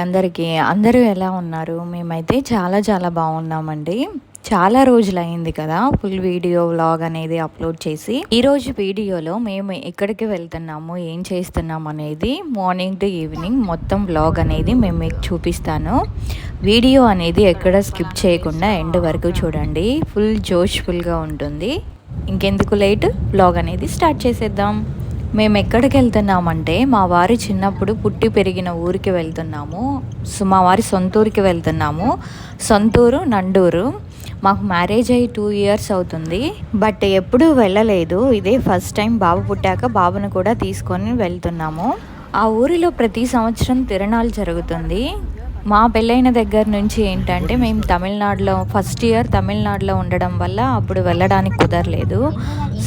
అందరికీ. అందరూ ఎలా ఉన్నారు? మేమైతే చాలా చాలా బాగున్నామండి. చాలా రోజులైంది కదా ఫుల్ వీడియో వ్లాగ్ అనేది అప్లోడ్ చేసి. ఈరోజు వీడియోలో మేము ఎక్కడికి వెళ్తున్నాము, ఏం చేస్తున్నాం అనేది మార్నింగ్ టు ఈవినింగ్ మొత్తం వ్లాగ్ అనేది మేము మీకు చూపిస్తాను. వీడియో అనేది ఎక్కడ స్కిప్ చేయకుండా ఎండ్ వరకు చూడండి. ఫుల్ జోష్ఫుల్గా ఉంటుంది. ఇంకెందుకు లేట్, వ్లాగ్ అనేది స్టార్ట్ చేసేద్దాం. మేము ఎక్కడికి వెళ్తున్నామంటే మా వారి చిన్నప్పుడు పుట్టి పెరిగిన ఊరికి వెళ్తున్నాము. మా వారి సొంత ఊరికి వెళ్తున్నాము. సొంతూరు నండూరు. మాకు మ్యారేజ్ అయ్యి 2 years అవుతుంది. బట్ ఎప్పుడూ వెళ్ళలేదు. ఇదే ఫస్ట్ టైం బాబు పుట్టాక బాబును కూడా తీసుకొని వెళ్తున్నాము. ఆ ఊరిలో ప్రతి సంవత్సరం తిరణాలు జరుగుతుంది. మా పెళ్ళైన దగ్గర నుంచి ఏంటంటే మేము తమిళనాడులో ఫస్ట్ ఇయర్ తమిళనాడులో ఉండడం వల్ల అప్పుడు వెళ్ళడానికి కుదరలేదు.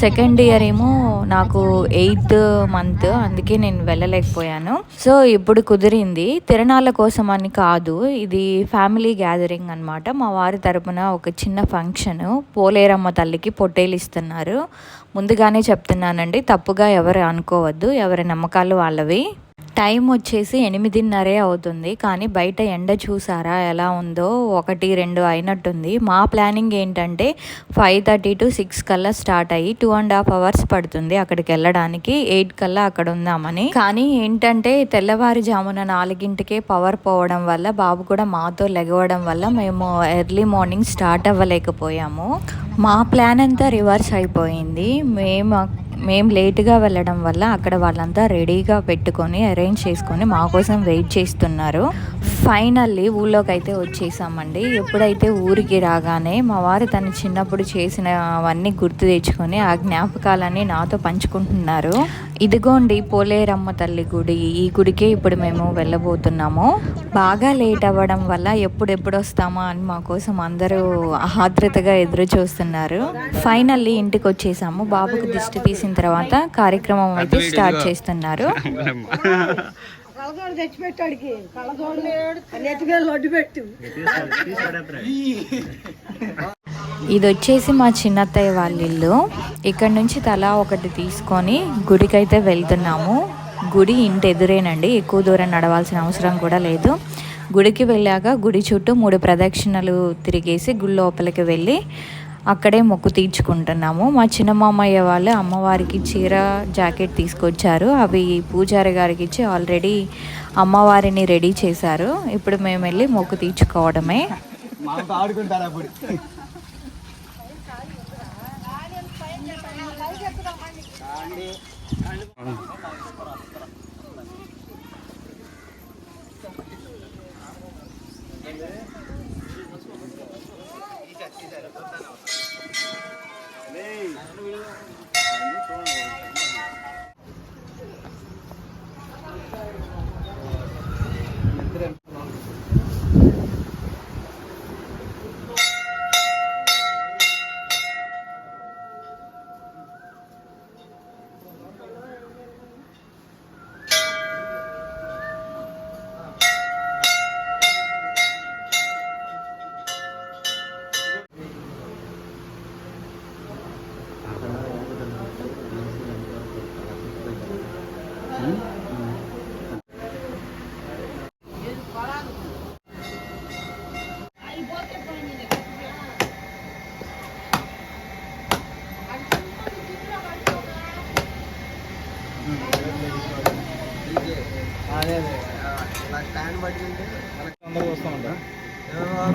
సెకండ్ ఇయర్ ఏమో నాకు 8th month, అందుకే నేను వెళ్ళలేకపోయాను. సో ఇప్పుడు కుదిరింది. తిరణాల కోసం అని కాదు, ఇది ఫ్యామిలీ గ్యాదరింగ్ అనమాట. మా వారి తరపున ఒక చిన్న ఫంక్షన్, పోలేరమ్మ తల్లికి పొట్టేలు ఇస్తున్నారు. ముందుగానే చెప్తున్నానండి, తప్పుగా ఎవరు అనుకోవద్దు, ఎవరి నమ్మకాలు వాళ్ళవి. టైం వచ్చేసి 8:30 అవుతుంది. కానీ బయట ఎండ చూసారా ఎలా ఉందో, 1-2 అయినట్టుంది. మా ప్లానింగ్ ఏంటంటే 5:30 to 6 కల్లా స్టార్ట్ అయ్యి 2.5 hours పడుతుంది అక్కడికి వెళ్ళడానికి. 8 కల్లా అక్కడ ఉందామని. కానీ ఏంటంటే తెల్లవారుజామున 4కే పవర్ పోవడం వల్ల, బాబు కూడా మాతో లెగవడం వల్ల మేము ఎర్లీ మార్నింగ్ స్టార్ట్ అవ్వలేకపోయాము. మా ప్లాన్ అంతా రివర్స్ అయిపోయింది. మేము లేటుగా వెళ్ళడం వల్ల అక్కడ వాళ్ళంతా రెడీగా పెట్టుకొని అరేంజ్ చేసుకొని మా కోసం వెయిట్ చేస్తున్నారు. ఫైనల్లీ ఊళ్ళోకి అయితే వచ్చేసామండి. ఎప్పుడైతే ఊరికి రాగానే మా వారు తను చిన్నప్పుడు చేసినవన్నీ గుర్తు తెచ్చుకొని ఆ జ్ఞాపకాలన్నీ నాతో పంచుకుంటున్నారు. ఇదిగోండి పోలేరమ్మ తల్లి గుడి. ఈ గుడికే ఇప్పుడు మేము వెళ్ళబోతున్నాము. బాగా లేట్ అవ్వడం వల్ల ఎప్పుడెప్పుడు వస్తామా అని మా కోసం అందరూ ఆత్రుతగా ఎదురు చూస్తున్నారు. ఫైనల్లీ ఇంటికి వచ్చేసాము. బాబుకు దిష్టి తీసిన తర్వాత కార్యక్రమం అయితే స్టార్ట్ చేస్తున్నారు. ఇది వచ్చేసి మా చిన్నత్తయ్య వాళ్ళ ఇల్లు. ఇక్కడ నుంచి తలా ఒకటి తీసుకొని గుడికైతే వెళ్తున్నాము. గుడి ఇంటి ఎదురేనండి, ఎక్కువ దూరం నడవాల్సిన అవసరం కూడా లేదు. గుడికి వెళ్ళాక గుడి చుట్టూ 3 ప్రదక్షిణలు తిరిగేసి గుడి లోపలికి వెళ్ళి అక్కడే మొక్కు తీర్చుకుంటున్నాము. మా చిన్న మామయ్య వాళ్ళు అమ్మవారికి చీర జాకెట్ తీసుకొచ్చారు. అవి పూజారి గారికి ఇచ్చి ఆల్రెడీ అమ్మవారిని రెడీ చేశారు. ఇప్పుడు మేము వెళ్ళి మొక్కు తీర్చుకోవడమే.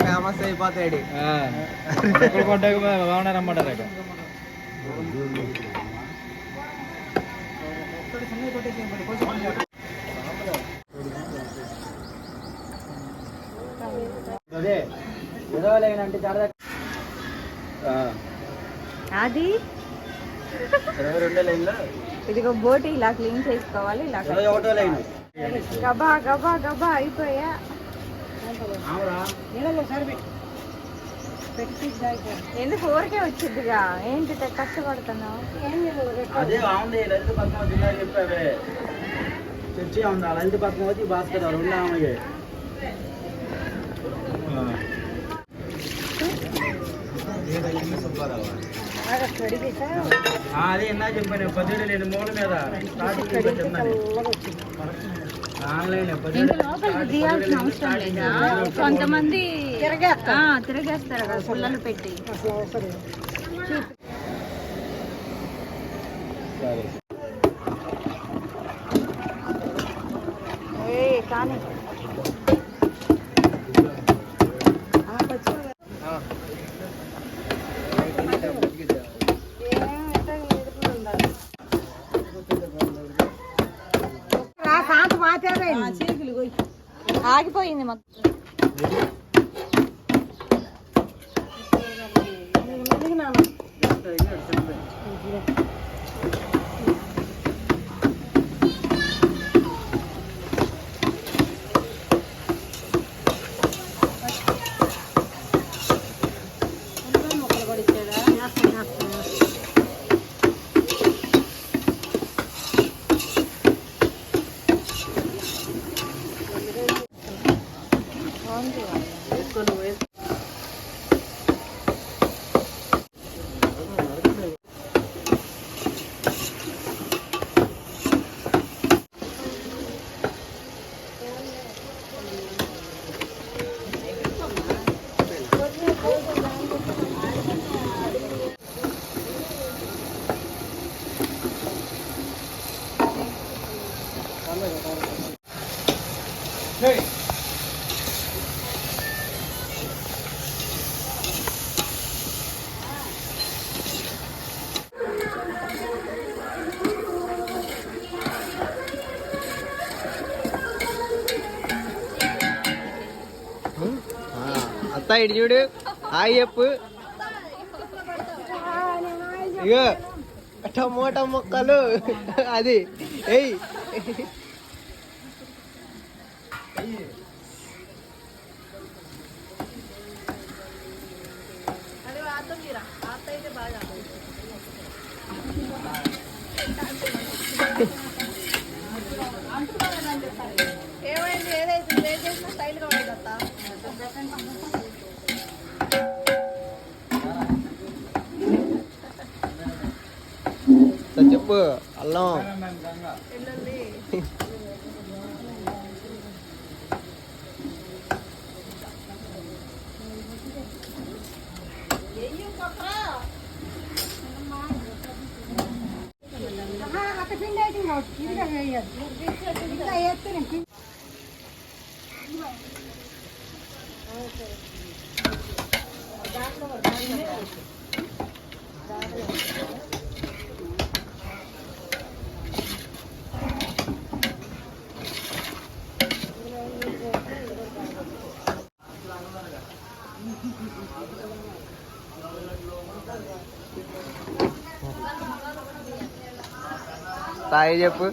ఫేమస్ అయిపోతాడు. బాగున్నారమ్మంటారు. అది ఇదిగో బోటి ఇలా క్లీన్ చేసుకోవాలి. ఇలా గబా గబా గబా అయిపోయా. ఎందుకు ఊరికే వచ్చిద్దిగా, ఏంటి కష్టపడుతున్నావు? చర్చి ఉంది, లలిత పద్మావతి భాస్కర్ రెండు. అదే ఎన్నా చెప్పాను, 18 మూల మీద ఆన్లైన్ ఇంకా లోపలికి తీయాల్సిన అవసరం లేదా? కొంతమంది తిరగేస్తారు కదా పుల్లలు పెట్టి. కానీ ఆగిపోయింది మొత్తం. అత్త ఇటు చూడు, హాయ్ చెప్పు. ఇగో టమోటా మొక్కలు అది ఎయ్. ఏమైంది? ఏదైతే ఏం చేసినా స్టైల్గా ఉండదు అత్త. చెప్పు అల్లం తాయి చెప్పు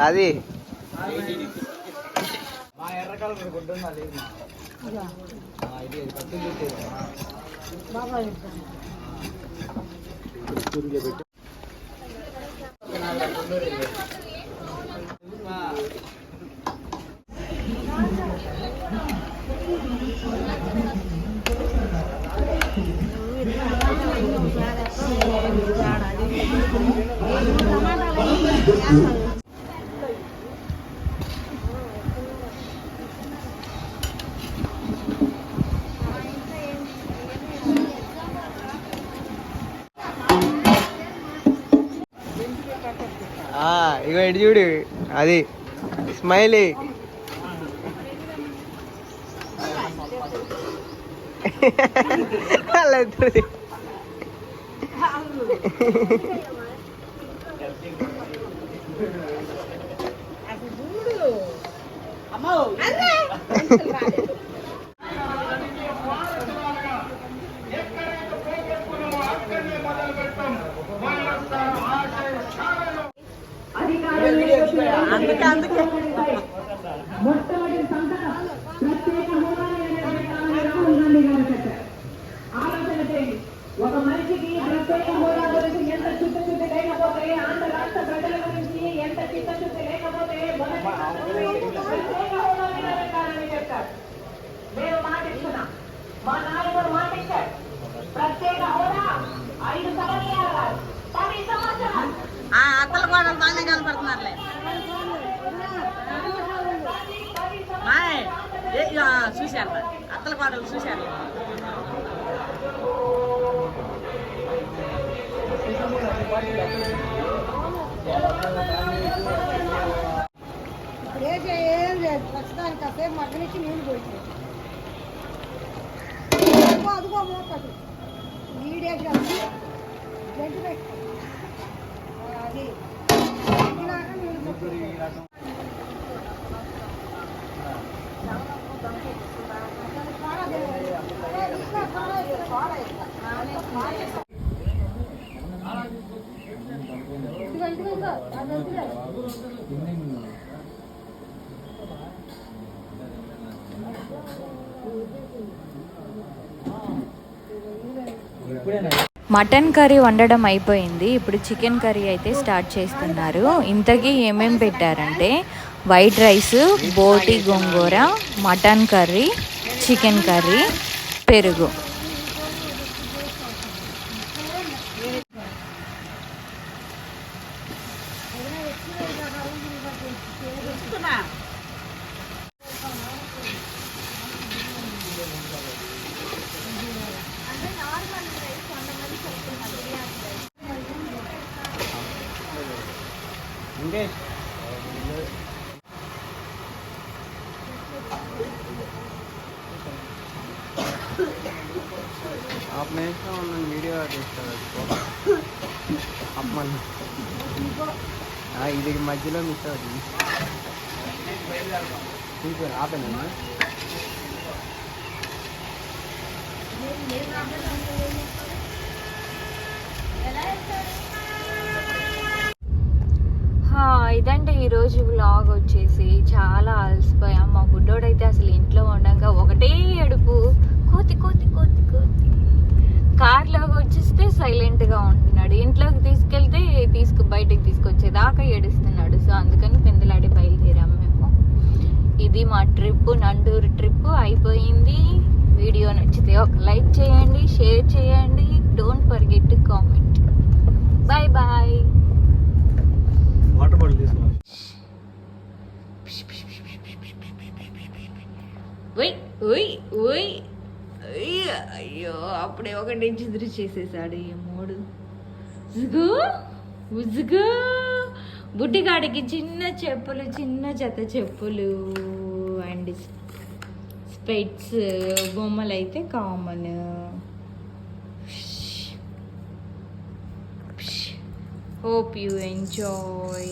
అది మా ఎర్రకాలం గుడ్డుందా లేదు ఇగో ఇటు చూడు అది స్మైలీ. ఒక మనిషికి ప్రత్యేక హోదా గురించి ఎంత చిత్తశుద్ధి లేకపోతే, ఆంధ్ర రాష్ట్ర ప్రజల గురించి ఎంత చిత్తశుద్ధి లేకపోతే ప్రత్యేక హోదా మీద పెట్టాలని చెప్తారు. మేము మాటిస్తున్నాం, మా నాయకుడు మాటిచ్చారు. ప్రత్యేక హోదా 5 సంవత్సరాలు 10 సంవత్సరాలు కోడలు బాగానే కనపడుతున్నారులే చూశారు అత్తల కోడలు చూశారు ఏం లేదు ప్రస్తుతానికి కాసేపు మగ్గనికి నీళ్ళు పోయింది అదిగో మోపదు నీడేసి గంటి పెట్టుకో అది మగ్గినాక నీళ్ళు పెట్టుకో. మటన్ కర్రీ వండడం అయిపోయింది. ఇప్పుడు చికెన్ కర్రీ అయితే స్టార్ట్ చేస్తున్నారు. ఇంతకీ ఏమేం పెట్టారంటే వైట్ రైస్, బోటి గోంగూర, మటన్ కర్రీ, చికెన్ కర్రీ, పెరుగు. आपने वीडियो అమ్మని ఇది మధ్యలో మిస్ అవుతుంది ఆపేనా ఇదంటే ఈరోజు వ్లాగ్ వచ్చేసి చాలా అలసిపోయాం. మా బుడ్డోడైతే అసలు ఇంట్లో ఉండగా ఒకటే ఏడుపు, కోతి కోతి కోతి కోతి. కార్లోకి వచ్చేస్తే సైలెంట్గా ఉంటున్నాడు, ఇంట్లోకి తీసుకెళ్తే బయటకు తీసుకొచ్చేదాకా ఏడుస్తున్నాడు. సో అందుకని పెందలాడి బయలుదేరాం మేము. ఇది మా ట్రిప్, నండూరు ట్రిప్ అయిపోయింది. వీడియో నచ్చితే ఒక లైక్ చేయండి, షేర్ చేయండి, don't forget to comment. Bye bye. Water bottle తీసుకో. అయ్యో అప్పుడే ఒకటి చిదురు చేసేసాడు ఈ మూడు. ఉజ్జుగా బుడ్డిగాడికి చిన్న చెప్పులు, చిన్న జత చెప్పులు అండ్ స్పెట్స్, బొమ్మలు అయితే కామన్. Hope you enjoy.